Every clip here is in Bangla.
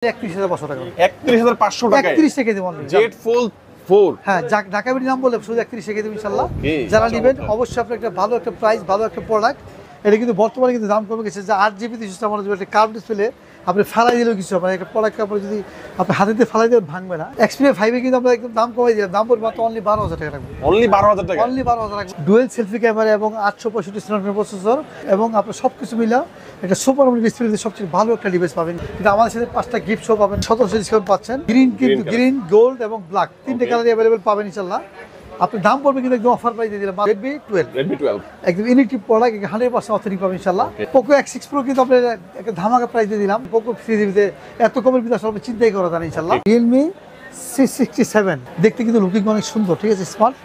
31,500 টাকা। 31,500 টাকা। 31 টাকা দেব আমি। Z fold 4। হ্যাঁ, ঢাকা বিডি নাম বলে শুধু 31 টাকা দেব ইনশাআল্লাহ। যারা নেবেন অবশ্যই আপনি একটা ভালো একটা প্রাইস, ভালো একটা প্রোডাক্ট। এটা কিন্তু বর্তমানে কিন্তু দাম কমে গেছে, যে 8GB 256 একটা কার্ভ ডিসপ্লে আপনি ফেলাই দিলেও কিছু হবে না। একটা প্রোডাক্ট আপনি যদি আপনি হাতে ফেলাই দেন ভাঙবে না। Xperia 5 এ কিন্তু আমরা একদম দাম কমাই দিলাম, দাম পড়বে মাত্র অনলি 12,000 টাকা রাখবো। অনলি 12,000 টাকা। অনলি 12,000 টাকা। ডুয়েল সেলফি ক্যামেরা এবং 865 স্ন্যাপড্রাগন প্রসেসর এবং আপনার সবকিছু মিলা একটা সুপার আমোলেড ডিসপ্লে সবচেয়ে ভালো একটা ডিভাইস পাবেন। কিন্তু আমাদের সাথে 5টা গিফট শো পাবেন, 17% ডিসকাউন্ট পাচ্ছেন। গ্রিন, গোল্ড এবং ব্ল্যাক তিনটে কালারই अवेलेबल পাবেন ইনশাআল্লাহ। আপনার দাম পড়বে কিন্তু একদম অফার প্রাইস দিয়ে দিলাম, Redmi 12 একদম ইউনিটি প্রোডাক্ট, 100% অথেন্টিক পাবেন ইনশাআল্লাহ। Poco X6 Pro কিন্তু আপনার একটা ধামাকা প্রাইস দিয়ে দিলাম। Poco 3GB তে এত কমের ভিতরে আসলে চিন্তাই করা যায় না ইনশাআল্লাহ। Realme C67 দেখতে কিন্তু লুকিং অনেক সুন্দর, ঠিক আছে, স্মার্ট।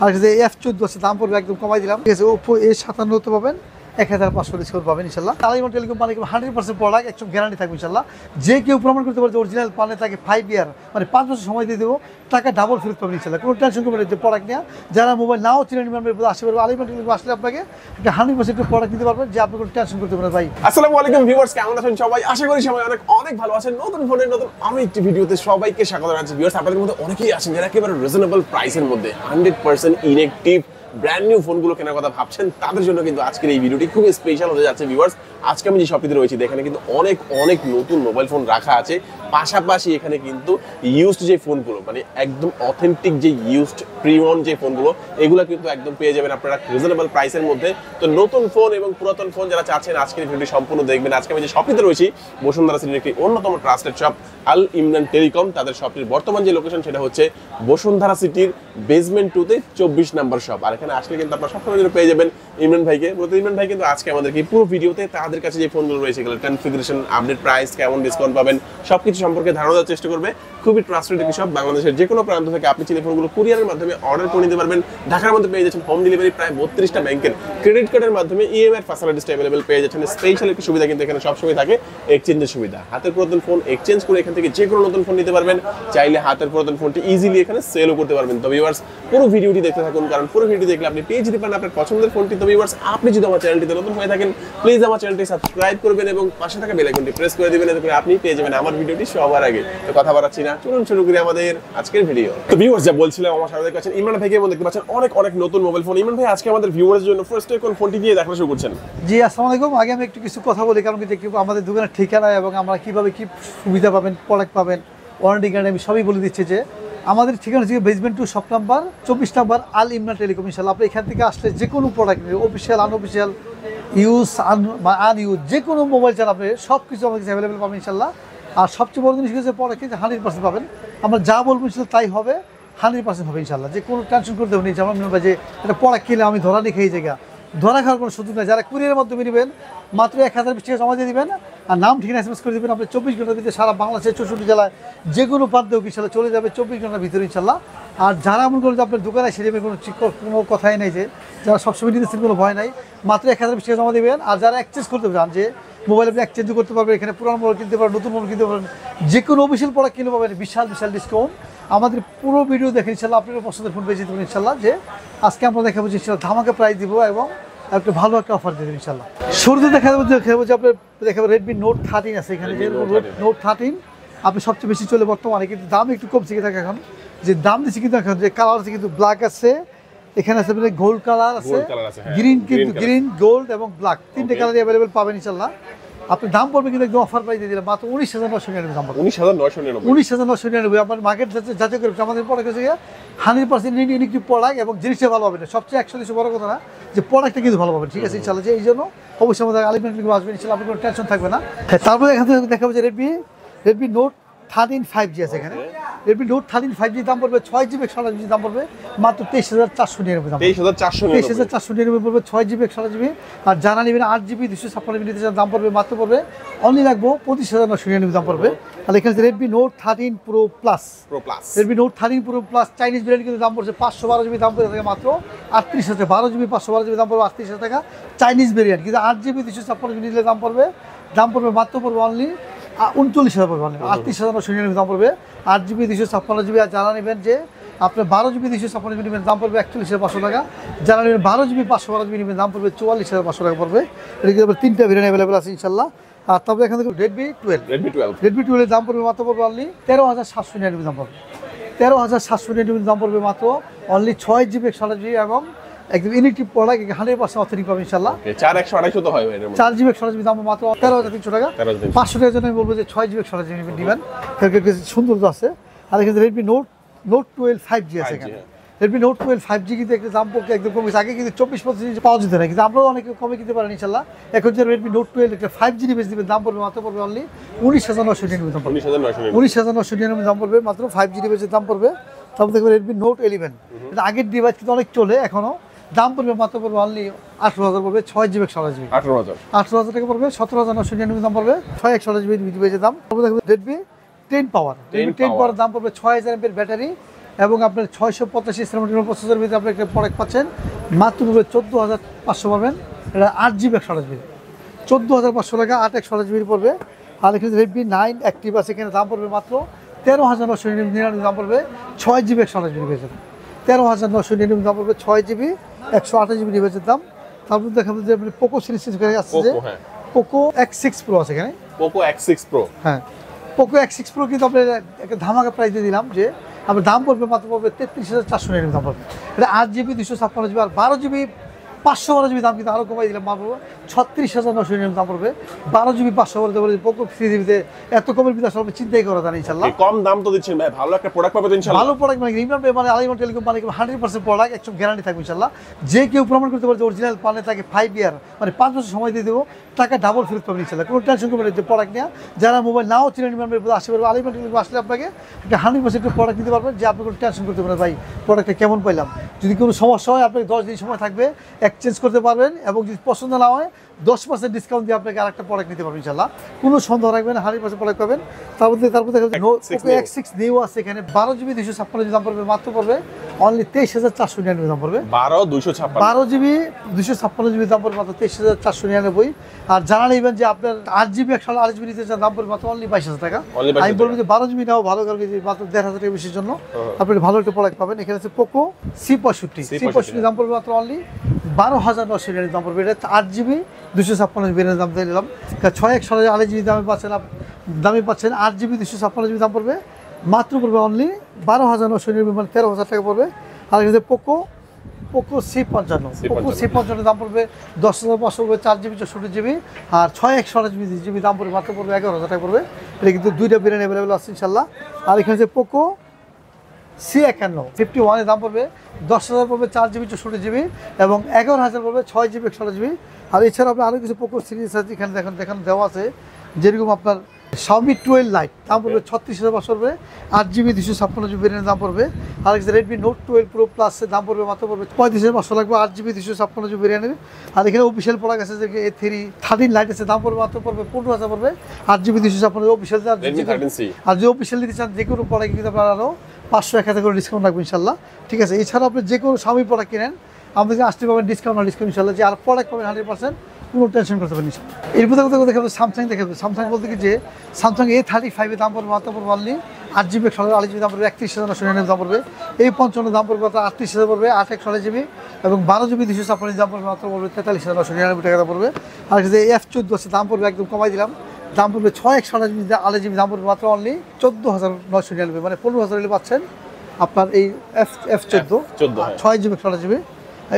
আর যে F14 আছে, দাম পড়বে একদম কমাই দিলাম, ঠিক আছে। Oppo A57 তে পাবেন 1,500 ডিসকাউন্ট পাবেন ইনশাআল্লাহ। আলিমন টেলিকম মানে 100% প্রোডাক্ট, একদম গ্যারান্টি থাকবে ইনশাআল্লাহ। যে কেউ প্রমাণ করতে পারে যে অরিজিনাল পানে তাকে 5 ইয়ার মানে 5 বছর সময় দিয়ে দেবো, টাকা ডাবল ফেরত পাবেন ইনশাআল্লাহ। কোনো টেনশন করবেন না যে প্রোডাক্ট নিয়ে। যারা মোবাইল নাও চিনে নেবেন আসতে পারবে, আলিমন টেলিকম আসলে আপনাকে একটা 100% প্রোডাক্ট দিতে পারবেন, যে আপনি কোনো টেনশন করতে পারেন ভাই। আসসালামু আলাইকুম ভিউয়ার্স, কেমন আছেন সবাই? আশা করি সবাই অনেক ভালো আছেন। নতুন ফোনের নতুন আমি একটি ভিডিওতে সবাইকে স্বাগত জানাচ্ছি। ভিউয়ার্স, আপনাদের মধ্যে অনেকেই আছেন যারা একেবারে রিজনেবল প্রাইসের মধ্যে 100% ইনঅ্যাকটিভ ব্র্যান্ড নিউ ফোনগুলো কেনার কথা ভাবছেন, তাদের জন্য কিন্তু আজকের এই ভিডিওটি খুব স্পেশাল হতে যাচ্ছে ভিউয়ার্স। আজকে আমি যে শপটিতে রয়েছি এখানে কিন্তু অনেক নতুন মোবাইল ফোন রাখা আছে, পাশাপাশি এখানে কিন্তু ইউজড যে ফোনগুলো মানে একদম অথেন্টিক যে ইউজড প্রিমিয়াম যে ফোনগুলো এগুলো কিন্তু একদম পেয়ে যাবেন আপনারা রিজনেবল প্রাইসের মধ্যে। তো নতুন ফোন এবং পুরাতন ফোন যারা চাচ্ছেন আজকের ভিডিওটি সম্পূর্ণ দেখবেন। আজকে আমি যে শপটিতে রয়েছি বসুন্ধরা সিটির একটি অন্যতম ট্রাস্টেড শপ আল ইমরান টেলিকম। তাদের শপটির বর্তমান যে লোকেশন সেটা হচ্ছে বসুন্ধরা সিটির বেসমেন্ট 2 তে 24 নম্বর শপ। আর এখানে আসলে কিন্তু আপনারা সবসময় পেয়ে যাবেন ইমরান ভাইকে। ইমরান ভাই কিন্তু আজকে আমাদেরকে পুরো ভিডিওতে তাদের কাছে যে ফোনগুলো রয়েছে এগুলো কনফিগারেশন, আপডেট প্রাইস, কেমন ডিসকাউন্ট পাবেন সবকিছু সম্পর্কে ধারণা দেওয়ার চেষ্টা করবে। খুবই ট্রাস্টেড একটি শপ, বাংলাদেশের যে কোনো প্রান্ত থেকে আপনি চিনে ফোনগুলো কুরিয়ারের মাধ্যমে অর্ডার করে নিতে পারবেন। ঢাকার মধ্যে পেয়ে যাচ্ছেন হোম ডেলিভারি, প্রায় 32টা ব্যাংকের ক্রেডিট কার্ডের মাধ্যমে ইএমআই ফ্যাসিলিটিস अवेलेबल পেয়ে যাচ্ছেন। স্পেশাল একটি সুবিধা কিন্তু এখানে সবসময় থাকে, এক্সচেঞ্জের সুবিধা। হাতের পুরাতন ফোন এক্সচেঞ্জ করে এখান থেকে যে কোনো নতুন ফোন নিতে পারবেন। চাইলে হাতের পুরাতন ফোনটি ইজিলি এখানে সেলও করতে পারবেন। তো ভিউয়ার্স, পুরো ভিডিওটি দেখতে থাকুন, কারণ পুরো ভিডিও দেখলে আপনি পেয়ে যেতে পারেন আপনার পছন্দের ফোনটি। তো ভিউয়ার্স, আপনি যদি আমার চ্যানেলটিতে নতুন হয়ে থাকেন প্লিজ আমার চ্যানেলটি সাবস্ক্রাইব করবেন এবং পাশে থাকা বেল আইকনটি প্রেস করে দিবেন, এতে করে আপনি পেয়ে যাবেন আমার ভিডিওটি সবার আগে। তো কথা বাড়াচ্ছি না, চলুন শুরু করি আমাদের আজকের ভিডিও। তো ভিউয়ার্স, যা বলছিলাম আমার সাথে দেখতে পাচ্ছেন ইমরান ভাইকে এবং দেখতে পাচ্ছেন অনেক নতুন মোবাইল ফোন। ইমরান ভাই, আজকে আমাদের ভিউয়ার্সের জন্য ফার্স্টে কোন ফোনটি দিয়ে দেখা শুরু করছেন? জি, আসসালামু আলাইকুম। আগে আমি একটু কিছু কথা বলি, কারণ কি আমাদের দোকানের ঠিকানা এবং আমরা কিভাবে কি সুবিধা পাবেন, প্রোডাক্ট পাবেন, ওয়ারেন্টি গ্যারান্টি আমি সবই বলে দিচ্ছি। যে আমাদের ঠিকানা হচ্ছে বেসমেন্ট 2 শপ নাম্বার 24 নাম্বার আল ইমরান টেলিকম ইনশাআল্লাহ। আপনি এখান থেকে আসলে যে কোনো প্রোডাক্ট অফিসিয়াল, আনঅফিসিয়াল, ইউজ আনইউজ যে কোনো মোবাইল চান আপনি সব কিছু আমাদের কাছে অ্যাভেলেবেল পাবেন ইনশাআল্লাহ। আর সবচেয়ে বড় জিনিস হচ্ছে প্রোডাক্ট 100% পাবেন। আমরা যা বলবো ইনশাআল্লাহ তাই হবে, 100% হবে ইনশাআল্লাহ। যে কোনো টেনশন করতে হবে না। যেমন যে একটা প্রোডাক্ট কিনলে আমি ধরা নিয়ে খেয়ে জায়গা ধরা খাওয়ার কোনো সুযোগ নেই। যারা কুরিয়ারের মাধ্যমে নেবেন মাত্র 1020 টাকা জমা দিয়ে দেবেন আর নাম ঠিকানা SMS করে দেবেন। আপনি 24 ঘন্টার ভিতরে সারা বাংলাদেশের 64 জেলায় যে কোনো প্রান্তে ইনশাআল্লাহ চলে যাবে 24 ঘন্টার ভিতরে ইনশাআল্লাহ। আর যারা এমন করে যে আপনার দোকানে এসে দেবে কোনো কথাই নেই, যে যারা সবসময় নিতেছেন কোনো ভয় নাই, মাত্র 1020 টাকা জমা দেবেন। আর যারা এক্সচেঞ্জ করতে চান, যে মোবাইল আপনি এক্সচেঞ্জও করতে পারবেন, এখানে পুরানো মোবাইল কিনতে পারবেন, নতুন মোবাইল কিনতে পারবেন, যে কোনো অফিসিয়াল প্রোডাক্ট কিনতে পারবেন বিশাল ডিসকাউন্ট। আমাদের পুরো ভিডিও দেখেন ইনশাআল্লাহ, আপনার পছন্দের ফোন পেয়ে যেতে পারেন ইনশাআল্লাহ। যে আজকে আমরা দেখাবো যে ইনশাআল্লাহ ধামাকা প্রাইস দিব এবং একটা ভালো একটা অফার দেবেন ইনশাআল্লাহ। শুরুতে দেখাবো যে আপনার দেখাবো Redmi Note 13 আছে এখানে। যে Note 13 আপনি সবচেয়ে বেশি চলে বর্তমানে, কিন্তু দাম একটু কমছে থাকে এখন। যে দাম দিচ্ছি কিন্তু এখন যে কালার আছে কিন্তু ব্ল্যাক আছে, এখানে আছে গোল্ড কালার আছে, গ্রিন, কিন্তু গ্রিন, গোল্ড এবং ব্ল্যাক তিনটে কালারই অ্যাভেলেবেল পাবেন ইনশাআল্লাহ। আপনার দাম পড়বে কিন্তু একদম অফার প্রাইস দিয়ে দিলাম, মাত্র 19,999 দাম পড়বে। 19,999 আপনার মার্কেট যাচাই করে আমাদের প্রোডাক্ট হচ্ছে 100% ইউনিক প্রোডাক্ট এবং জিনিসটা ভালো হবে না। সবচেয়ে 100 বড় কথা না, যে প্রোডাক্টটা কিন্তু ভালো পাবেন, ঠিক আছে ইনশাআল্লাহ। যে এই জন্য অবশ্যই আমাদের আলিমরান টেলিকম আসবেন ইনশাআল্লাহ, আপনার কোনো টেনশন থাকবে না। তারপরে এখান থেকে দেখাবো যে Redmi Note 13 5G আছে এখানে। Redmi Note 13 5G দাম পড়বে 6GB 128GB দাম পড়বে মাত্র 23,499 দাম। 23,499 পড়বে 6GB 128GB। আর যারা নেবেন 8GB 256GB নিতে চান দাম পড়বে মাত্র পড়বে অনলি রাখবো 25,999 দাম পড়বে। আর এখানে Redmi Note 13 Pro Plus, Redmi Note 13 Pro Plus Chinese variant কিন্তু দাম পড়ছে 512GB দাম পড়ে থাকে মাত্র 38,000 টাকা। 12GB 512GB দাম পড়বে 38,000 টাকা চাইনিজ ভেরিয়েন্ট। কিন্তু 8GB 256GB নিলে দাম পড়বে মাত্র পড়বে অনলি 39,000 পড়বে, 38,999 দাম পড়বে 8GB 256GB। আর যারা নেবেন যে আপনার 12GB 256GB নেবেন দাম পড়বে 41,500 টাকা। যারা নেবেন 12GB 512GB নেবেন দাম পড়বে 44,500 টাকা পড়বে। এদিকে তিনটা ভেরিয়েন্ট অ্যাভেলেবেল আছে ইনশাআল্লাহ। আর তারপরে এখান থেকে রেডমি 12 এর দাম পড়বে মাত্র পড়বে অনলি 13,799 দাম পড়বে, 13,799 দাম পড়বে মাত্র অনলি 6GB 128GB এবং একদম ইনএক্টিভ প্রোডাক্ট 100% অথেন্টিক পাবে ইনশাআল্লাহ। 4/128 তো হয় এর মধ্যে, 4GB 128GB দাম মাত্র 13,300 টাকা। 500 টাকার জন্য আমি বলবো যে 6GB 128GB নেবেন, সুন্দর তো আছে। আর এখানে রেডমি নোট 12 5G আছে এখানে। রেডমি নোট 12 5G কিন্তু একটা দাম পড়তে একদম কমেছে, আগে কিন্তু 24-25 পাওয়া যেত না, কিন্তু আমরাও অনেকে কমে কিনতে পারেন ইনশাআল্লাহ। এখন যে রেডমি নোট 12 একটা 5G ডিভাইস দিবেন দাম পড়বে মাত্র পড়বে অনলি 19,999 দাম পড়বে, 19,999 দাম পড়বে মাত্র 5G ডিভাইসের দাম পড়বে। তারপর দেখবেন রেডমি নোট 11 এটা আগের ডিভাইস কিন্তু অনেক চলে এখনো, দাম পড়বে মাত্র পড়বে অনলি 18,000 পড়বে, 6GB 128GB 18,000 টাকা পড়বে, 17,999 দাম পড়বে 6/128GB ডিভাইসের দাম। তারপর দেখবেন রেডমি 10 পাওয়ার দাম পড়বে 6000 mAh ব্যাটারি এবং আপনার 685 স্ন্যাপড্রাগন প্রসেসরের ভিতরে আপনি একটা প্রোডাক্ট পাচ্ছেন মাত্র 14,500 পাবেন। এটা 8GB 128GB 14,500 টাকা 8/128GB পড়বে। আর এখানে রেডমি 9 অ্যাক্টিভ আছে, এখানে দাম পড়বে মাত্র 13,999 দাম পড়বে, 6GB 128GB পেয়ে যাবেন, 13,999 দাম পড়বে 6GB 128GB ডিভাইসের দাম। তারপর দেখাবো যে আপনি পোকো সিরিজ আসছে যে পোকো X6 Pro আছে এখানে, পোকো X6 Pro, হ্যাঁ পোকো X6 Pro কিন্তু আপনার একটা ধামাকা প্রাইস দিয়ে দিলাম যে আপনার দাম পড়বে মাত্র পড়বে 33,499 দাম পড়বে। এটা 8GB 256GB আর 12GB 512GB দাম কিন্তু আরও কমাই দিলাম, মাত্র 36,999 দাম পড়বে, 12GB 512GB পোকো 3GBতে এত কমের ভিতরে আসলে চিন্তাই করা যায় ইনশাআল্লাহ। কম দাম তো দিচ্ছেন ভাই, ভালো একটা প্রোডাক্ট পাবেন ইনশাআল্লাহ। ভালো প্রোডাক্ট মানে আলিমান টেলিকম মানে 100% প্রোডাক্ট একদম গ্যারান্টি থাকবে ইনশাআল্লাহ। যে কেউ প্রমাণ করতে পারে যে অরিজিনাল পানে তাকে 5 ইয়ার মানে 5 বছর সময় দিয়ে দেবো, টাকা ডাবল ফেরত পাবেন ইনশাআল্লাহ। কোনো টেনশন করবেন না যে প্রোডাক্ট নিয়ে। যারা মোবাইল নাও চিনে নেবেন আসতে পারবে আলিমান টেলিকম আসলে আপনাকে একটা 100% প্রোডাক্ট দিতে পারবেন, যে আপনি কোনো টেনশন করতে পারেন ভাই প্রোডাক্টটা কেমন পাইলাম। যদি কোনো সমস্যা হয় আপনাকে 10 দিন সময় থাকবে, এক্সচেঞ্জ করতে পারবেন এবং যদি পছন্দ না হয় 10% ডিসকাউন্ট দিয়ে আপনাকে আরেকটা প্রোডাক্ট নিতে পারবেন ইনশাআল্লাহ। কোনো সন্দেহ রাখবেন 100% প্রোডাক্ট পাবেন। তারপর দেখা যাবে পোকো X6 নিউ আছে এখানে 12GB 256GB দাম পড়বে মাত্র পড়বে অনলি 23,499 দাম পড়বে, 12GB 256GB দাম পড়বে মাত্র 23,499। আর জানা নেবেন যে আপনার 8GB 128GB নিতে চান দাম পড়বে মাত্র অনলি 22,000 টাকা। আমি বলবো যে 12GB নাও ভালো, কারণ মাত্র 1,500 টাকা বেশির জন্য আপনি ভালো একটা প্রোডাক্ট পাবেন। এখানে আছে পোকো C65 দাম পড়বে মাত্র অনলি 12,999 দাম পড়বে। এটা 8GB 256GB দাম দিয়ে নিলাম, 6/128GB দামে পাচ্ছেন 8GB 256GB দাম পড়বে মাত্র পড়বে অনলি 12,999 মানে 13,000 টাকা পড়বে। আর এখানে পোকো C55 দাম পড়বে 10,500 পড়বে, 4GB 64GB আর 6/128GB দাম পড়বে মাত্র পড়বে 11,000 টাকা পড়বে। এটা কিন্তু দুইটা ভেরিয়েন্ট অ্যাভেলেবেল আছে ইনশাআল্লাহ। আর এখানে যে পোকো C51 এর দাম পড়বে 10,000 পড়বে, 4GB 64GB এবং 11,000 পড়বে 6GB 128GB। আর এছাড়া আপনার আরও কিছু পোকো সিরিজ আছে এখানে দেখেন দেওয়া আছে, যেরকম আপনার Xiaomi 12 Lite দাম পড়বে 36,500 পড়বে, 8GB 256GB ভেরিয়েন্টের দাম পড়বে। আর রেডমি নোট 12 Pro Plus এর দাম পড়বে মাত্র পড়বে 35,500 লাগবে, 8GB 256GB ভেরিয়েন্টের। আর এখানে অফিসিয়াল প্রোডাক্ট আছে যে A3 13 Lite আছে দাম পড়বে মাত্র পড়বে 15,000 পড়বে, 8GB 256GB অফিসিয়াল। আর যে অফিসিয়াল নিতে চান যে কোনো প্রোডাক্ট কিন্তু আপনার আরও 500-1000 করে ডিসকাউন্ট রাখবো ইনশাআল্লাহ, ঠিক আছে। এছাড়া আপনি যে কোনো Xiaomi প্রোডাক্ট কিনেন আমাদেরকে আসতে পাবেন ডিসকাউন্ট ইনশাআল্লাহ, যে আর প্রোডাক্ট পাবেন 100%, কোনো টেনশন করতে পারেন ইনশাআল্লাহ। এরপর কথা দেখাবো স্যামসাং দেখাবো। স্যামসাং বলতে কি যে স্যামসাং A35 এর দাম পড়বে মাত্র পড়বে অনলি 8GB 128GB দাম পড়বে 31,999 দাম পড়বে, A55 দাম পড়বে মাত্র 38,000 পড়বে 8/128GB এবং 12GB 256GB দাম পড়বে মাত্র পড়বে 43,999 টাকা দাম পড়বে। আর যে F14 আছে দাম পড়বে একদম কমাই দিলাম, দাম পড়বে 6/128GB দাম পড়বে মাত্র অনলি 14,999 মানে 15,000 হলে পাচ্ছেন আপনার এই F14 6GB 128GB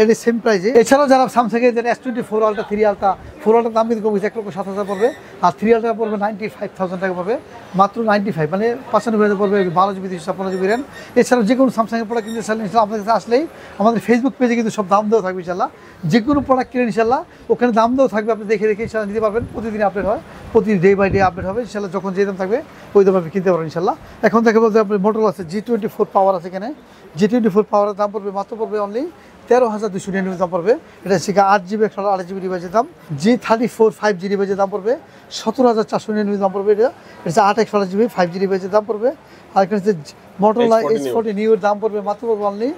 এটা সেম প্রাইসে। এছাড়াও যারা স্যামসাংয়ের S24 Ultra 3 Ultra 4 Ultra দাম কিন্তু কমেছে 1,07,000 পড়বে, আর 3 Ultra পড়বে 95,000 টাকা পড়বে মাত্র 95 মানে 95,000 পড়বে 12GB 256GB র্যাম। এছাড়াও যে কোনো স্যামসাংয়ের প্রোডাক্ট কিনতে চাইলে ইনশাআল্লাহ আপনাদের কাছে আসলেই আমাদের ফেসবুক পেজে কিন্তু সব দাম দেওয়া থাকবে ইনশাআল্লাহ। যে কোনো প্রোডাক্ট কিনেন ইনশাআল্লাহ ওখানে দাম দেওয়া থাকবে, আপনি দেখে ইনশাআল্লাহ নিতে পারবেন। প্রতিদিন আপডেট হয়, প্রতি ডে বাই ডে আপডেট হবে ইনশাআল্লাহ, যখন যে দাম থাকবে ওই দাম আপনি কিনতে পারবেন ইনশাআল্লাহ। এখন দেখে বলতে আপনার Motorola আছে G24 পাওয়ার আছে, এখানে G24 পাওয়ারের দাম পড়বে মাত্র পড়বে অনলি 13,299 দাম পড়বে। এটা হচ্ছে 8GB 128GB ডিভাইসের দাম। G34 5G ডিভাইসের দাম পড়বে 17,499 দাম পড়বে। এটা হচ্ছে 8/128GB 5G ডিভাইসের দাম পড়বে। আর এখানে হচ্ছে Motorola H40 নিউ এর দাম পড়বে মাত্র পড়বে অনলি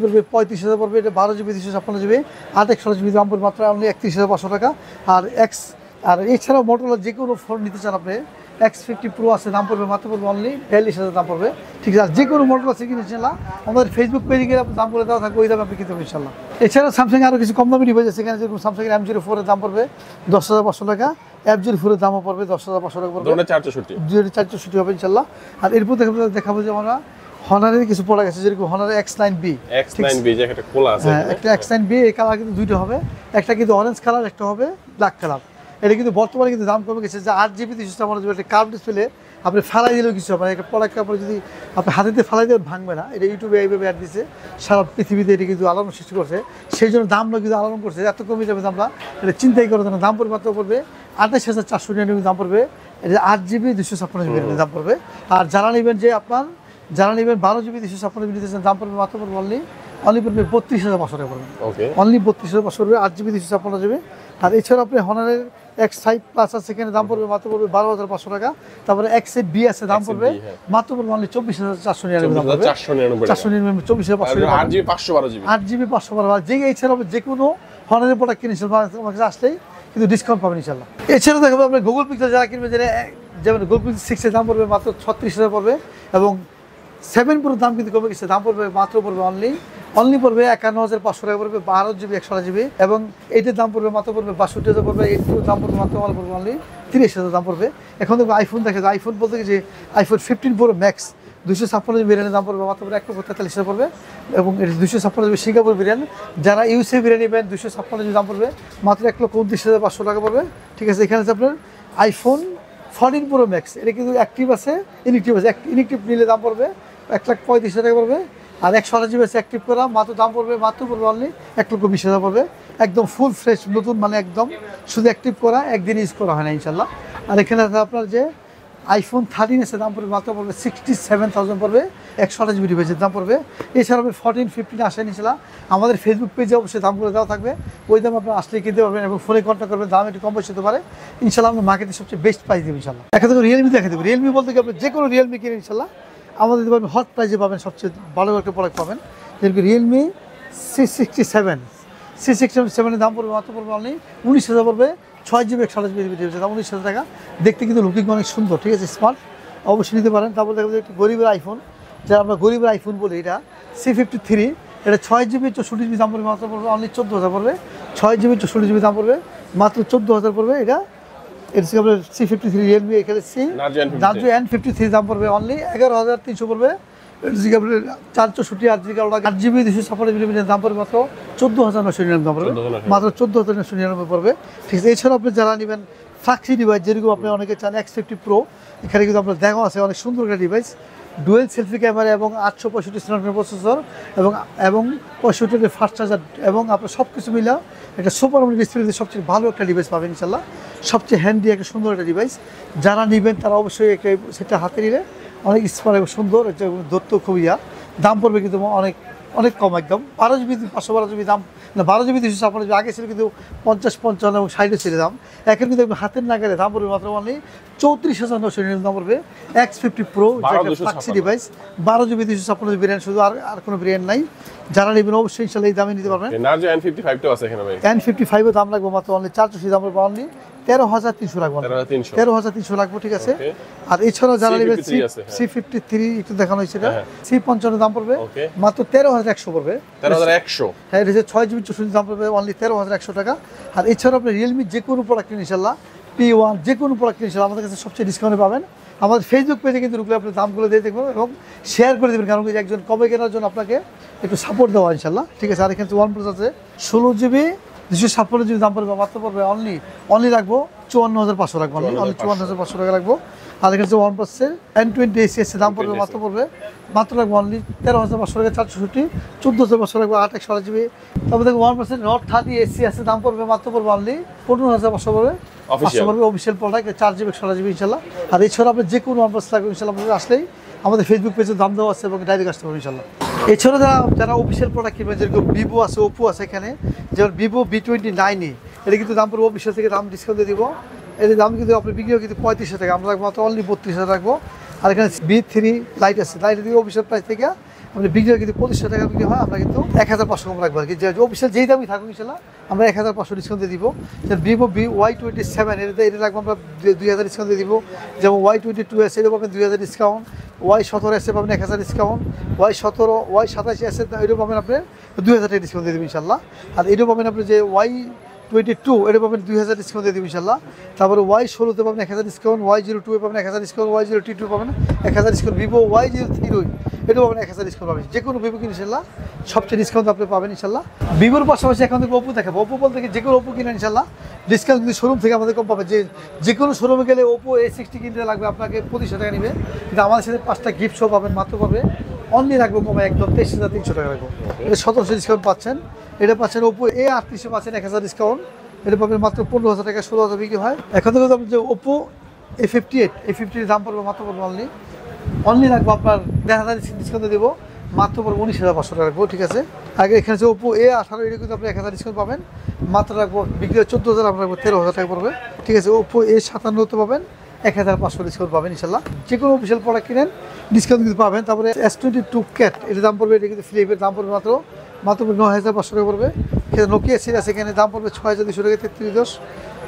পড়বে 35,000 পড়বে। এটা 12GB 256GB 8/128GB দাম পড়বে মাত্র অনলি 31,500 টাকা। আর এছাড়াও Motorola যে কোনো ফোন নিতে চান আপনি X50 Pro আছে দাম পড়বে মাত্র পড়বে অনলি 42,000 দাম পড়বে, ঠিক আছে। আর যে কোনো Motorola কিনে ইনশাআল্লাহ আমাদের ফেসবুক পেজে গিয়ে দাম বলে দেওয়া থাকবে, ওই দামে আপনি কিনতে পারবেন ইনশাআল্লাহ। এছাড়া স্যামসাং আরও কিছু কম দামি ডিভাইস আছে এখানে, যেরকম স্যামসাংয়ের M04 এর দাম পড়বে 10,500 টাকা, F04 এর দামও পড়বে 10,500 টাকা পড়বে, 464 হবে ইনশাল্লাহ। আর এরপর দেখাবো যে আমরা হনারের কিছু প্রোডাক্ট আছে, যেরকম হনারের X9B যে একটা কোলা আছে, একটা X9B, এই কালার কিন্তু দুইটা হবে, একটা কিন্তু অরেঞ্জ কালার, একটা হবে ব্ল্যাক কালার। এটা কিন্তু বর্তমানে কিন্তু দাম কমে গেছে, যে 8GB 256 একটা কার্ভ ডিসপ্লে আপনি ফালাই দিলেও কিছু হবে না। একটা প্রোডাক্ট আপনি যদি আপনি হাতে ফালাই দিয়ে ভাঙবে না। এটা ইউটিউবে এইভাবে অ্যাড দিচ্ছে, সারা পৃথিবীতে এটা কিন্তু আলোড়ন সৃষ্টি করছে, সেই জন্য দামটা কিন্তু আলোড়ন করছে, এত কমে যাবে দামটা, এটা চিন্তাই করার জন্য দাম পরিমাত্র পড়বে 28,499 দাম পড়বে। এটা 8GB 256GB দাম পড়বে। আর যারা নেবেন যে আপনার 12GB 256GB নিতেছেন, দাম পড়বে মাত্র পড়বে অনলি পড়বে 32,500 টাকা পড়বে, অনলি 32,500 পড়বে 8GB 256GB। আর এছাড়া আপনি হনারের X5 প্লাস আছে, সেখানে দাম পড়বে মাত্র পড়বে 12,500 টাকা। তারপরে X8B আছে, দাম পড়বে মাত্র পড়বে অনলি 24,499 দাম পড়বে, 499 24,500 টাকা, 8GB 512। যে এছাড়া যে কোনো হনারের প্রোডাক্ট কিনেছেন আমার কাছে আসলেই কিন্তু ডিসকাউন্ট পাবেন ইনশাল্লাহ। এছাড়া দেখাবো আপনার গুগল পিক্সেল যারা কিনবে, যেমন গুগল পিক্সেল 6 এর দাম পড়বে মাত্র 36,000 পড়বে, এবং 7 Pro দাম কিন্তু কমে গেছে, দাম পড়বে মাত্র পড়বে অনলি পড়বে 51,500 টাকা পড়বে, 12GB 128GB, এবং এইটার দাম পড়বে মাত্র পড়বে 62,000 পড়বে। 8 Pro দাম পড়বে মাত্র পড়বে অনলি 30,000 দাম পড়বে। এখন দেখবো আইফোন দেখা যায়, আইফোন বলতে যে iPhone 15 Pro Max 256GB ভেরিয়েন্টের দাম পড়বে মাত্র 1,43,000 পড়বে, এবং এটা 256GB সিঙ্গাপুর ভেরিয়েন্ট। যারা ইউএসএ ভেরিয়েন্ট নেবেন 256GB দাম পড়বে মাত্র 1,29,500 টাকা পড়বে, ঠিক আছে। এখানে আছে আপনার iPhone 14 Pro Max, এটা কিন্তু অ্যাক্টিভ আছে, ইনএক্টিভ আছে। ইনএক্টিভ নিলে দাম পড়বে 1,35,000 টাকা পড়বে, আর 128GB আছে অ্যাক্টিভ করা, দাম পড়বে অনলি 1,20,000 পড়বে। একদম ফুল ফ্রেশ নতুন, মানে একদম শুধু অ্যাক্টিভ করা, একদিন ইউজ করা হয় না ইনশাল্লাহ। আর এখানে আছে আপনার যে iPhone 13 আছে, দাম পড়বে মাত্র পড়বে 67,000 পড়বে, 128GB ডিভাইসের দাম পড়বে। এছাড়া আপনি 14, 15 আসেন ইনশাল্লাহ, আমাদের ফেসবুক পেজে অবশ্যই দামগুলো দেওয়া থাকবে, ওই দাম আপনার আসলে কিনতে পারবেন, এবং ফোনে কন্ট্যাক্ট করবেন, দাম একটু কম বেশি হতে পারে ইনশাল্লাহ। আমরা মার্কেটে সবচেয়ে বেস্ট প্রাইস দেবো ইনশাল্লাহ। এখন থেকে রিয়েলমি দেখা দেবো। রিয়েলমি বলতে কি আপনি যে কোনো রিয়েলমি কিনে ইনশাল্লাহ আমাদের দিতে পারবেন, হট প্রাইসে পাবেন, সবচেয়ে ভালো একটা প্রোডাক্ট পাবেন। যেরকম রিয়েলমি C67 এর দাম পড়বে মাত্র পড়বে অনলি 19,000 পড়বে, 6GB 128GB দাম 19,000 টাকা। দেখতে কিন্তু লুকিং অনেক সুন্দর, ঠিক আছে, স্মার্ট, অবশ্যই নিতে পারেন। তারপর দেখা যায় একটি গরিবের আইফোন, যারা আমরা গরিবের আইফোন বলি, এটা C53, এটা 6GB 64GB দাম পড়বে মাত্র পড়বে অনলি 14,000 পড়বে, 6GB 64GB দাম পড়বে মাত্র 14,000 পড়বে। এটা আপনার C53 রিয়েলমি, এখানে Narzo N53 দাম পড়বে অনলি 11,300 পড়বে। এটা আপনার 464 8GB 256GB দাম পড়বে মাত্র 14,999 দাম পড়বে, মাত্র 14,999 পড়বে, ঠিক আছে। এছাড়াও আপনি যারা নেবেন ফ্ল্যাগশিপ ডিভাইস, যেরকম আপনি অনেকে চান X50 Pro, এখানে কিন্তু আপনার দেখা আছে অনেক সুন্দর একটা ডিভাইস, ডুয়েল সেলফি ক্যামেরা এবং 865 স্ন্যাপড্রাগন প্রসেসর, এবং 65 ফাস্ট চার্জার, এবং আপনার সব কিছু মিলা একটা সুপার AMOLED ডিসপ্লে সবচেয়ে ভালো একটা ডিভাইস পাবেন ইনশাল্লাহ। সবচেয়ে হ্যান্ডি একটা সুন্দর একটা ডিভাইস, যারা নেবেন তারা অবশ্যই একটা সেটা হাতে নিলে অনেক স্মার্ট এবং সুন্দর, এটা ধরতে খুবই দাম পড়বে কিন্তু অনেক কম, একদম 12GB 512GB দাম না, 12GB 256GB আগে ছিল কিন্তু 50, 55 এবং 60 ছিল দাম। এখন কিন্তু হাতের নাগালে দাম পড়বে মাত্র অনলি 34,999 দাম পড়বে। X50 Pro flagship device, 12GB 256GB variant, শুধু আর কোনো ভেরিয়েন্ট নাই। যারা নেবেন অবশ্যই ইনশাল্লাহ এই দামে নিতে পারবেন। Narzo N55 আছে এখানে ভাই, N55 এর দাম লাগবে মাত্র অনলি 480 দাম পড়বে অনলি 13,300 রাখবো, 13,300 রাখবো, ঠিক আছে। আর এছাড়াও যারা নেবেন C53 একটু দেখানো হয়েছে, C55 দাম পড়বে মাত্র 13,100 পড়বে, 13,100। হ্যাঁ, এটা 6GB 64GB দাম পড়বে অনলি 13,100 টাকা। আর এছাড়াও আপনি রিয়েলমি যে কোনো প্রোডাক্ট ইনশাল্লাহ, P1 যে কোনো প্রোডাক্ট ইনশাল্লাহ আমাদের কাছে সবচেয়ে ডিসকাউন্টে পাবেন। আমাদের ফেসবুক পেজে কিন্তু ঢুকলে আপনি দামগুলো দিয়ে দেখবেন এবং শেয়ার করে দেবেন, কারণ একজন কমে কেনার জন্য আপনাকে একটু সাপোর্ট দেওয়া ইনশাল্লাহ, ঠিক আছে। আর এখানে OnePlus আছে 16GB 256GB দাম পড়বে মাত্র পড়বে অনলি রাখবো 54,500 রাখবো, অনলি 54,500 টাকা রাখবো। আর এখানে OnePlus N20 ACS দাম পড়বে মাত্র রাখবো অনলি 13,500 টাকা, 460, 14,500 রাখবো, 8/16GB। তারপর দেখবো OnePlus Nord 30 AC আছে, দাম পড়বে মাত্র পড়বে অনলি 15,500 পড়বে, 500 পড়বে, অফিসিয়াল প্রোডাক্ট, 4GB 16GB ইনশাল্লাহ। আর এছাড়া আপনি যে কোনো OnePlus লাগবে ইনশাল্লাহ আমাদের আসলেই আমাদের ফেসবুক পেজে দাম দেওয়া আছে এবং ডাইরেক্ট আসতে পারবেন ইনশাল্লাহ। এছাড়া যারা অফিসিয়াল প্রোডাক্ট কিনবেন, যেরকম ভিভো আছে, ওপো আছে, এখানে যেমন ভিভো V29, এটা কিন্তু দাম পড়বে অফিসিয়াল থেকে দাম ডিসকাউন্ট দিয়ে দিব। এর দাম কিন্তু আপনি বিক্রি কিন্তু 35,000 টাকা, আমরা রাখবো মাত্র অনলি 32,000 রাখবো। আর এখানে B3 লাইট আছে, লাইটের দিকে অফিসিয়াল প্রাইস থেকে আপনি বিক্রি কিন্তু 25,000 টাকা বিক্রি হয়, আমরা কিন্তু 1,500 কম রাখবো আর কি। যে অফিসিয়াল যেই দামই থাকুক ইনশাল্লাহ আমরা 1,500 ডিসকাউন্ট দিয়ে দিব। ভিভো Y27 এটা রাখবো আমরা 2,000 ডিসকাউন্ট দিয়ে দিব। যেমন Y22 আছে, এটা পাবেন 2,000 ডিসকাউন্ট। Y17 এসে পাবেন 1000 ডিসকাউন্ট, Y17 Y27 এসে এটা পাবেন আপনি 2000 টাকা ডিসকাউন্ট দিয়ে দেবেন ইনশাল্লাহ। আর এটা পাবেন আপনি যে Y22 এটা পাবেন 2000 ডিসকাউন্ট দিয়ে দেবেন ইনশাল্লাহ। তারপরে Y16 পাবেন 1000 ডিসকাউন্ট, Y02 পাবেন 1000 ডিসকাউন্ট, Y0T2 পাবেন 1000 ডিসকাউন্ট, ভিভো Y03 এটা পাবেন 1000 ডিসকাউন্ট পাবেন। যে কোনো ভিভো কিনে ইনশাল্লাহ সবচেয়ে ডিসকাউন্ট আপনি পাবেন ইনশাল্লাহ। ভিভোর পাশাপাশি এখন থেকে ওপো দেখাবো। ওপো বলতে যে কোনো ওপো কিনেন ইনশাল্লাহ ডিসকাউন্ট কিন্তু শোরুম থেকে আমাদের কম পাবে। যে কোনো শোরুমে গেলে ওপো A60 কিনতে লাগবে আপনাকে 2500 টাকা নেবে, কিন্তু আমাদের সাথে 5টা গিফট সহ পাবেন মাত্র পাবে অনলি রাখবো কমে একদম 23,300 টাকা রাখবো। এটা 1700 ডিসকাউন্ট পাচ্ছেন। এটা পাচ্ছেন ওপো A38 পাচ্ছেন 1000 ডিসকাউন্ট, এটা পাবেন মাত্র 15,000 টাকা, 16,000 বিক্রি হয়। এখন থেকে আপনি যে ওপো A58 দাম পড়বে মাত্র পড়বে অনলি রাখবো আপনার 10,000 ডিসকাউন্ট দেবো মাত্র পড়বে 19,500 টাকা রাখবো, ঠিক আছে। আগে এখানে যে ওপো A18 এটা কিন্তু আপনি 1000 ডিসকাউন্ট পাবেন মাত্র রাখবো, বিক্রি হয় 14,000, আমরা রাখবো 13,000 টাকা পড়বে, ঠিক আছে। ওপো A57 পাবেন 1500 ডিসকাউন্ট পাবেন ইনশাল্লাহ। যে কোনো অফিসিয়াল প্রোডাক্ট কিনেন ডিসকাউন্ট কিন্তু পাবেন। তারপরে S22 ক্যাট এটার দাম পড়বে, এটা কিন্তু ফ্লিপের দাম পড়বে মাত্র 9,500 টাকা পড়বে। নোকিয়া সিরিয়াস এখানে দাম পড়বে 6,200 টাকা 3310।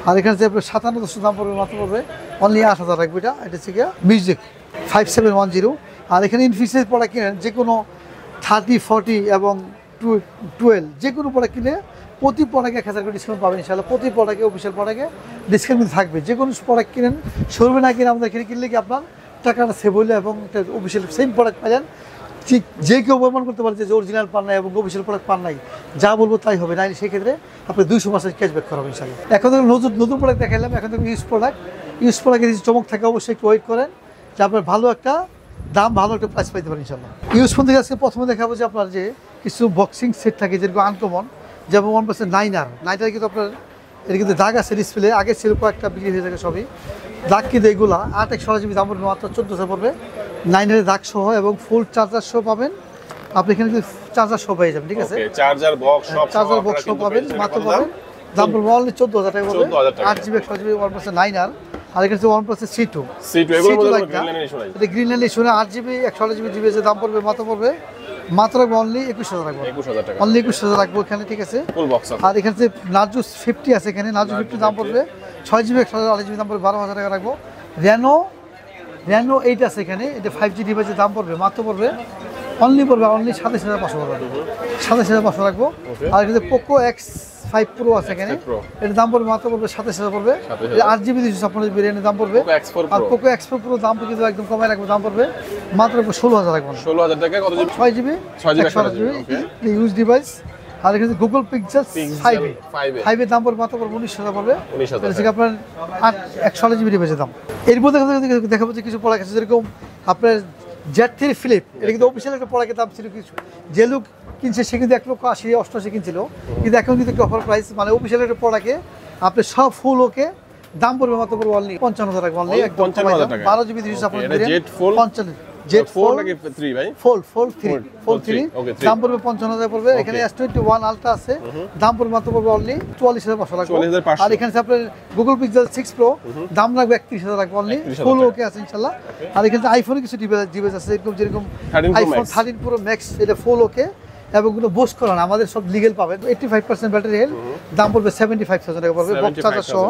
আর এখানে যে আপনার 57 দাম পড়বে মাত্র পড়বে অনলি 8,000 রাখবে। এটা হচ্ছে গিয়ে মিউজিক 5710। আর এখানে ইনফিনিক্সের প্রোডাক্ট কিনেন যে কোনো 30, 40 এবং 12 যে কোনো প্রোডাক্ট কিনে প্রতি প্রোডাক্টে 1000 করে ডিসকাউন্ট পাবেন ইনশাআল্লাহ। প্রতি প্রোডাক্টে অফিসিয়াল প্রোডাক্টে ডিসকাউন্ট কিন্তু থাকবে। যে কোনো প্রোডাক্ট কিনেন শোরুমে না কিনে আমাদের এখানে কিনলে কি আপনার টাকাটা সেভ হইলে এবং একটা অফিসিয়াল সেম প্রোডাক্ট পাবেন। ঠিক যে কেউ প্রমাণ করতে পারে যে অরিজিনাল পান নাই এবং অফিসিয়াল প্রোডাক্ট পান নাই, যা বলবো তাই হবে না, সেক্ষেত্রে আপনি 200% ক্যাশব্যাক করাবেন ইনশাআল্লাহ। এখন থেকে নতুন প্রোডাক্ট দেখালাম, এখন থেকে ইউজ প্রোডাক্টের চমক থাকে, অবশ্যই একটু ওয়েট করেন যে আপনার ভালো একটা দাম, ভালো একটা প্রাইস পাইতে পারেন ইনশাআল্লাহ। ইউজ ফোন থেকে আজকে প্রথমে দেখাবো যে আপনার যে কিছু বক্সিং সেট থাকে যেরকম আনকমন, যেমন 1% নাইনার কিন্তু আপনার এটা কিন্তু দাগ আছে ডিসপ্লে, আগে ছিল কয়েকটা বিক্রি হয়ে থাকে সবই দাগ, কিন্তু এগুলা 8/16GB দাম পড়বে মাত্র 1400 পড়বে। 9-এর দাগ সহ এবং ফুল চার্জার সহ পাবেন আপনি, এখানে কিন্তু চার্জার সহ পেয়ে যাবেন, ঠিক আছে। চার্জার বক্স সহ পাবেন মাত্র পাবেন, দাম পড়বে অনলি 14,000 টাকা পড়বে। 8GB 128GB 1% নাইনার। আর এখানে 1% C2 এটা গ্রিন ল্যান্ড ইস্যু না, 8GB 128GB জিবিএস দাম পড়বে মাত্র অনলি 21,000 রাখবো, অনলি 21,000 রাখবো এখানে, ঠিক আছে। আর এখানে যে নার্জো 50 আছে, এখানে নার্জো 50 দাম পড়বে 6GB 128GB দাম পড়বে 12,000 টাকা রাখবো। র্যানো 8 আছে এখানে, এটা 5G ডিভাইসের দাম পড়বে মাত্র অনলি 27,500 পড়বে, 27,500 রাখবো। আর এখানে পোকো X5 Pro আছে এখানে, এটার দাম পড়বে মাত্র 27,000 পড়বে। 8GB 256GB ভেরিয়েন্টের দাম পড়বে। আর পোকো X4 Pro দাম কিন্তু একদম কমায় রাখবো, দাম পড়বে মাত্র 16,000 রাখবো, 16,000 টাকা। কত GB? 6GB 128GB use device. আর এখানে গুগল পিক্সেল 5 এর দাম পড়বে মাত্র 19,000 পড়বে, এটা আপনার 128GB ডিভাইসের দাম। এরপর দেখাবো যে কিছু প্রোডাক্ট আছে যেরকম আপনার Z3 ফ্লিপ, এটা কিন্তু অফিসিয়াল একটা প্রোডাক্টের দাম ছিল কিছু, যে লোক কিনছে সে কিন্তু 1,80,88 কিনছিল, কিন্তু এখন কিন্তু একটা অফার প্রাইস, মানে অফিসিয়াল একটা প্রোডাক্টে আপনি সব ফুল ওকে দাম পড়বে মাত্র পড়বে অনলি 55,000 টাকা, অনলি 55,000 টাকা। 12GB 256 Z4 নাকি 3 ভাই? Fold 3 দাম পড়বে 55,000 পড়বে। এখানে S21 আলট্রা আছে, দাম পড়বে মাত্র পড়বে অনলি 44,500 লাগবে। আর এখানে আপনার গুগল পিক্সেল 6 Pro দাম লাগবে 31,000 লাগবে অনলি, ফুল ওকে আছে ইনশাআল্লাহ। আর এখানে আইফোনে কিছু ডিভাইস আছে যেরকম আইফোন 13 Pro Max, এটা ফুল ওকে এবং কোনো বোস করান আমাদের সব লিগেল পাবেন। 85% ব্যাটারি হেলথ, দাম পড়বে 75,000 টাকা পড়বে বক্স চার্জার সহ।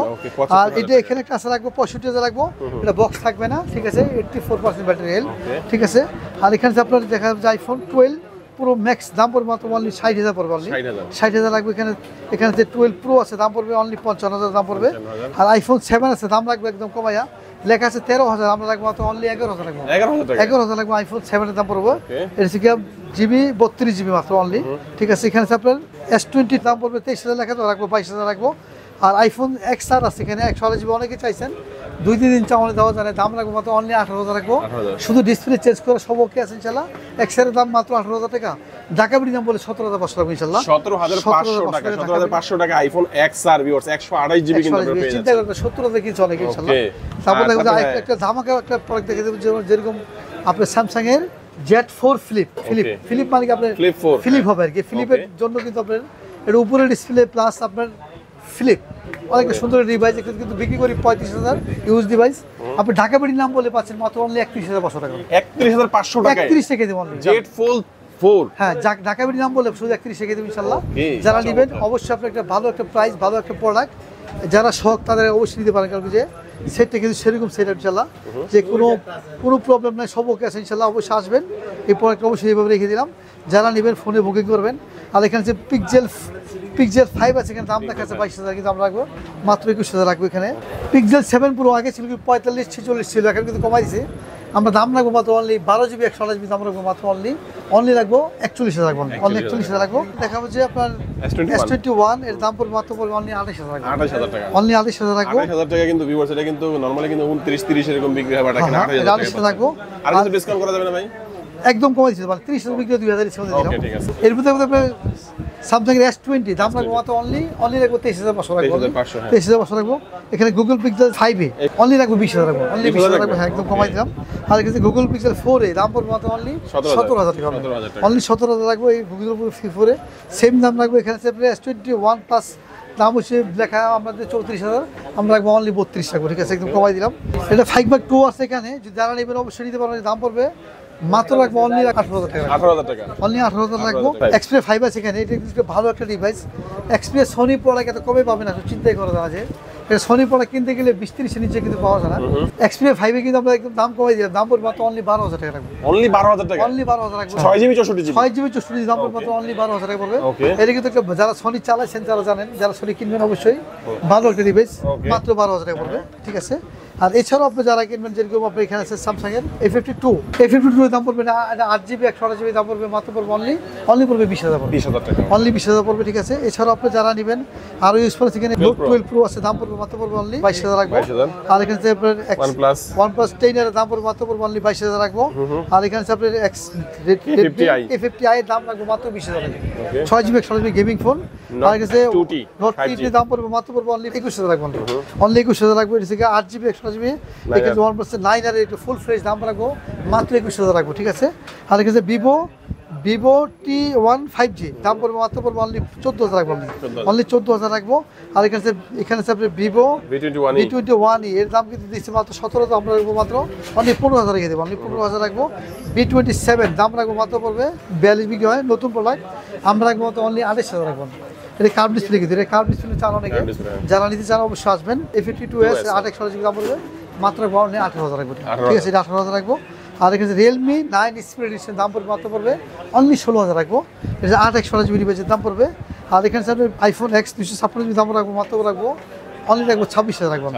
আর এটা এখানে একটা আছে রাখবো 65,000 লাগবো, এটা বক্স থাকবে না, ঠিক আছে। 84% ব্যাটারি হেলথ, ঠিক আছে। আর এখানে আপনার দেখা যাচ্ছে আইফোন 12 Pro Max দাম পড়বে মাত্র অনলি 60,000 পড়বে, অনলি 60,000 লাগবে। এখানে যে 12 Pro আছে দাম পড়বে অনলি 55,000 দাম পড়বে। আর আইফোন 7 আছে দাম রাখবে একদম কমাইয়া, লেখা আছে 13,000, আমরা রাখবো মাত্র অনলি 11,000 লাগবে, 11,000 লাগবে আইফোন 7 এর দাম পড়বে। এটা হচ্ছে জিবি 32GB মাত্র অনলি, ঠিক আছে। এখানে আপনার S20 দাম পড়বে 23,000 লেখা, তো রাখবো 22,000 রাখবো। আর আইফোন XR আছে এখানে 128GB, অনেকে চাইছেন 2-3 দিন চাওয়ালে দেওয়া যায়, দাম রাখবো মাত্র অনলি 18,000 রাখবো, শুধু ডিসপ্লে চেঞ্জ করে সব ওকে আছে ইনশাআল্লাহ। XR এর দাম মাত্র 18,000 টাকা, ঢাকা বিডি দাম বলে 17,500 টাকা ইনশাআল্লাহ, 17,500 টাকা আইফোন XR ভিউয়ার্স 128GB কিন্তু আপনারা পেয়ে যাচ্ছেন। চিন্তা করবেন 17,000 কি চলে ইনশাআল্লাহ। তারপর দেখো যে একটা ধামাকা একটা প্রোডাক্ট দেখে দেব, যেরকম আপনার স্যামসাং এর Z4 ফ্লিপ মানে কি আপনার ফ্লিপ হবে আর কি, ফ্লিপের জন্য কিন্তু আপনার এর উপরে ডিসপ্লে প্লাস আপনার ফ্লিপ অনেকটা সুন্দর ডিভাইস, কিন্তু বিক্রি করি 35,000 ইউজ ডিভাইস। আপনি ঢাকা বিডি নাম বলে পাচ্ছেন মাত্র অনলি 31,500 টাকা, 31,500 টাকা 31 টাকা দেব অনলি Z4। হ্যাঁ, ঢাকা বিডি নাম বলে শুধু 31 টাকা দেব ইনশাআল্লাহ। যারা নেবেন অবশ্যই আপনি একটা ভালো একটা প্রাইস, ভালো একটা প্রোডাক্ট, যারা শখ তাদের অবশ্যই নিতে পারেন, কারণ যে সেটটা কিন্তু সেরকম সেট ইনশাল্লাহ, যে কোনো প্রবলেম নাই, সব ওকে আছে ইনশাল্লাহ। অবশ্যই আসবেন, এই প্রোডাক্টটা অবশ্যই এইভাবে রেখে দিলাম। যারা নেবেন ফোনে বুকিং করবেন। আর এখানে যে পিক্সেল 5 আছে, এখানে দাম দেখা যাচ্ছে 22,000, কিন্তু আমরা রাখবো মাত্র 21,000 রাখবো। এখানে পিক্সেল 7 Pro আগে ছিল 45-46 ছিল, এখন কিন্তু কমাই দিছে। আমরা দাম রাখবো মাত্র অনলি 12GB 128GB দাম রাখবো মাত্র অনলি রাখবো 41,000 রাখবো, অনলি 41,000 রাখবো। দেখাবো যে আপনার S21 এর দাম পড়বে মাত্র পড়বে অনলি 28,000 রাখবো, 28,000 টাকা, অনলি 28,000 রাখবো। 28,000 টাকা কিন্তু ভিউয়ার্স, এটা কিন্তু নরমালি কিন্তু 29-30 এরকম বিক্রি হয়, বাট এখানে 28,000 রাখবো। আর কিছু ডিসকাউন্ট করা যাবে না ভাই? একদম কমাই দিচ্ছে, মানে 30,000 বিক্রি 2,000 ডিসকাউন্ট দিলাম। ওকে, ঠিক আছে। এর মধ্যে আপনার স্যামসাং এর S20 দাম রাখবো মাত্র অনলি রাখবো 23,500 রাখবো, 23,500, হ্যাঁ। 23,500 রাখবো। এখানে গুগল পিক্সেল 5 অনলি রাখবো 20,000 রাখবো, অনলি 20,000 রাখবো, হ্যাঁ একদম কমাই দিলাম। আর এখানে গুগল পিক্সেল 4 দাম পড়বে মাত্র অনলি 17,000 টাকা, 17,000 টাকা, অনলি 17,000 রাখবো। এই গুগল 4 সেম দাম রাখবো। এখানে S21 প্লাস দাম হচ্ছে লেখা আমাদের 34,000, আমরা রাখবো অনলি 32 রাখবো, ঠিক আছে একদম কমাই দিলাম। এটা 5/2 আছে এখানে, যদি যারা নেবেন অবশ্যই নিতে পারবেন। দাম পড়বে মাত্র রাখবো অনলি 18,000 টাকা, 18,000 টাকা, অনলি 18,000 রাখবো। Xperia 5 আছে এখানে, এটা কিন্তু ভালো একটা ডিভাইস। Xperia সোনি প্রোডাক্ট এত কমে পাবেন না, চিন্তাই করা যায় যে এটা সোনি প্রোডাক্ট কিনতে গেলে 20-30 এর নিচে কিন্তু পাওয়া যায় না। Xperia 5 কিন্তু আমরা একদম দাম কমাই দিলাম, দাম পড়বে মাত্র অনলি 12,000 টাকা রাখবো, অনলি 12,000 টাকা, অনলি 12,000 রাখবো। 6GB 64GB 6GB 64GB দাম পড়বে মাত্র অনলি 12,000 টাকা পড়বে। Okay. এটা কিন্তু একটা যারা সোনি চালাচ্ছেন যারা জানেন, যারা সোনি কিনবেন অবশ্যই ভালো একটা ডিভাইস, Okay. মাত্র 12,000 টাকা পড়বে, ঠিক আছে। আর এছাড়াও আপনি যারা কিনবেন, যেরকম আপনার এখানে আছে স্যামসাং এর A52 এর দাম পড়বে না, এটা 8GB 128GB দাম পড়বে মাত্র পড়বে অনলি পড়বে 20,000 পড়বে, 20,000 টাকা, অনলি 20,000 পড়বে, ঠিক আছে। এছাড়াও আপনি যারা নেবেন আরো ইউজ করে সেখানে নোট 12 Pro আছে, দাম পড়বে মাত্র পড়বে অনলি 22,000 রাখবো। 22,000 আর এখানে যে আপনার OnePlus 10 এর দাম পড়বে মাত্র পড়বে অনলি 22,000 রাখবো। আর এখানে আছে আপনার A50i এর দাম রাখবো মাত্র 20,000 টাকা, 6GB 128GB গেমিং ফোন। আর এখানে Note 2T নোট 2T এর দাম পড়বে মাত্র পড়বে অনলি 21,000 রাখবো, অনলি 21,000 রাখবো। এটা থেকে 8GB 128GB, এখানে 1% 9 আর একটু ফুল ফ্রেশ দাম রাখবো মাত্র 21,000 রাখবো, ঠিক আছে। আর এখানে ভিভো T1 5G দাম পড়বে মাত্র পড়বে অনলি 14,000 রাখবো, অনলি 14,000 রাখবো। আর এখানে আছে আপনার ভিভো V21e এর দাম কিন্তু দিচ্ছে মাত্র 17,000, আমরা রাখবো মাত্র অনলি 15,000 রেখে দেবো, অনলি 15,000 রাখবো। V27 দাম রাখবো মাত্র পড়বে 42 বিক্রি হয়, নতুন প্রোডাক্ট, আমরা রাখবো মাত্র অনলি 28,000 রাখবো। এটা কার্ভ ডিসপ্লে, কিন্তু এটা কার্ভ ডিসপ্লে চান অনেকে, যারা নিতে চান অবশ্যই আসবেন। A52s 8/128GB দাম পড়বে মাত্র অনলি 18,000 রাখবো, ঠিক আছে, এটা 18,000 রাখবো। আর এখানে Realme 9 Speed Edition দাম পড়বে মাত্র পড়বে অনলি 16,000 রাখবো, এটা 8/128GB ডিভাইসের দাম পড়বে। আর এখানে আপনার iPhone X 256GB দাম রাখবো মাত্র রাখবো অনলি রাখবো 26,000 রাখবো,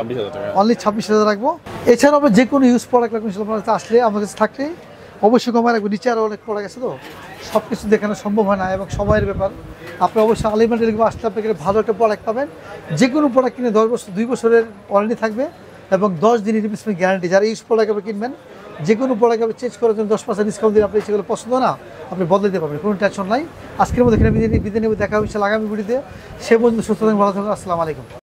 অনলি 26,000 রাখবো। এছাড়াও আমরা যে কোনো ইউজ প্রোডাক্ট রাখবেন আপনার কাছে আসলে, আমার কাছে থাকলে অবশ্যই কমায় রাখবো। নিচে আরও অনেক প্রোডাক্ট আছে, তো সব কিছু দেখানো সম্ভব হয় না এবং সময়ের ব্যাপার। আপনি অবশ্যই আলিমান টেলিকম আসলে আপনাকে ভালো একটা প্রোডাক্ট পাবেন। যে কোনো প্রোডাক্ট কিনে 2 বছরের ওয়ারেন্টি থাকবে এবং 10 দিনের রিপ্লেসমেন্ট গ্যারান্টি। যারা ইউজ প্রোডাক্ট আপনি কিনবেন, যে কোনো প্রোডাক্ট আপনি চেঞ্জ করার জন্য 10% ডিসকাউন্ট দিন, আপনি সেগুলো পছন্দ না আপনি বদলে দিতে পারবেন, কোনো টেনশন নাই। আজকের মধ্যে এখানে বিদায় নেব, দেখা হচ্ছে আগামী ভিডিওতে। সে পর্যন্ত সুস্থ থাকুন, ভালো থাকুন, আসসালামু আলাইকুম।